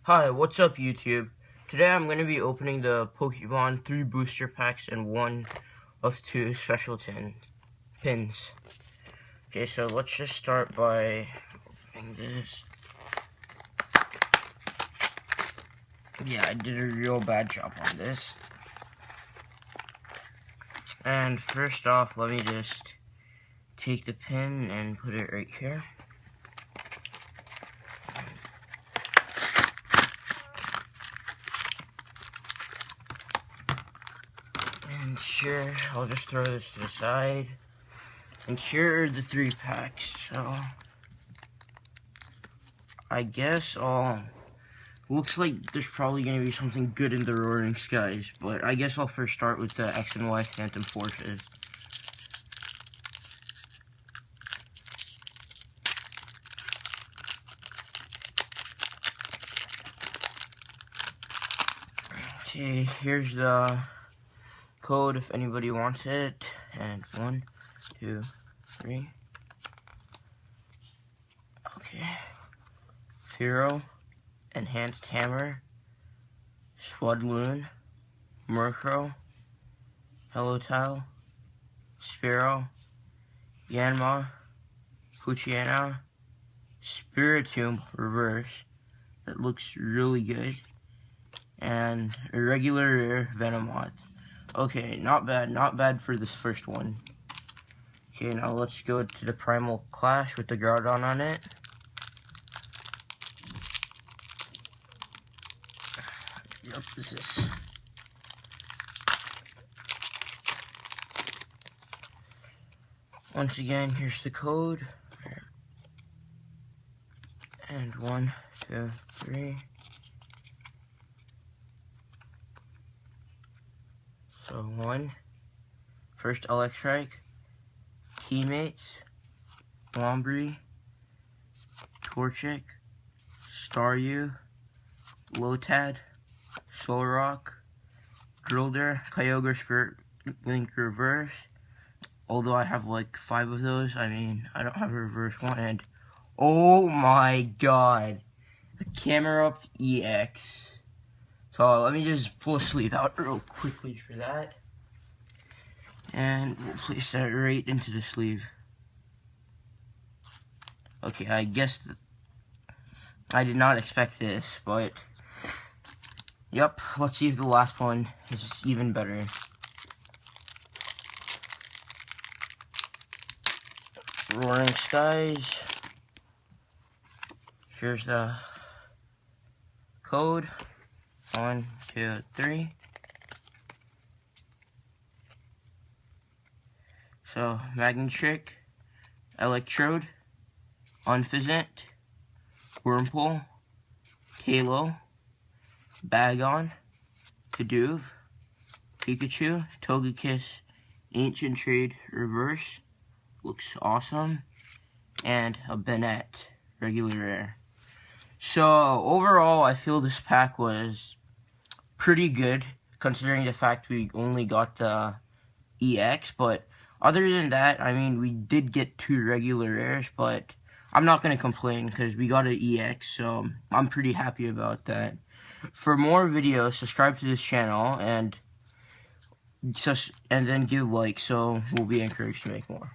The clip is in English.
Hi, what's up YouTube? Today I'm going to be opening the Pokemon 3 booster packs and 1 of 2 special pins. Okay, so let's just start by opening this. Yeah, I did a real bad job on this. And first off, let me just take the pin and put it right here. And here, I'll just throw this to the side. And here are the 3 packs, so I guess looks like there's probably going to be something good in the Roaring Skies, but I guess I'll first start with the X and Y Phantom Forces. Okay, here's the code if anybody wants it, and 1, 2, 3. Okay. Firo, Enhanced Hammer, Swadloon, Murkrow, Hellotile, Spearow, Yanma, Poochyena, Spiritomb Reverse. That looks really good. And a regular rare Venomoth. Okay, not bad for this first one. Okay, now let's go to the Primal Clash with the Groudon on it. Yep, this is. Once again, here's the code. And 1, 2, 3. So 1. First Electrike. Teammates. Lombre. Torchic. Staryu. Lotad. Solrock. Drilder. Kyogre Spirit Link Reverse. Although I have like 5 of those, I mean, I don't have a reverse one. And oh my god, a Camerupt EX. So let me just pull a sleeve out real quickly for that. And we'll place that right into the sleeve. Okay, I guess I did not expect this, but yep, let's see if the last one is even better. Roaring Skies. Here's the code. 1, 2, 3. So, Magnetrick, Electrode, Unfezant, Wurmple, Kalo, Bagon, Kadoof, Pikachu, Togekiss, Ancient Trade Reverse, looks awesome, and a Bennett, regular rare. So, overall, I feel this pack was pretty good, considering the fact we only got the EX, but other than that, I mean, we did get 2 regular rares, but I'm not going to complain because we got an EX, so I'm pretty happy about that. For more videos, subscribe to this channel, and then give likes, so we'll be encouraged to make more.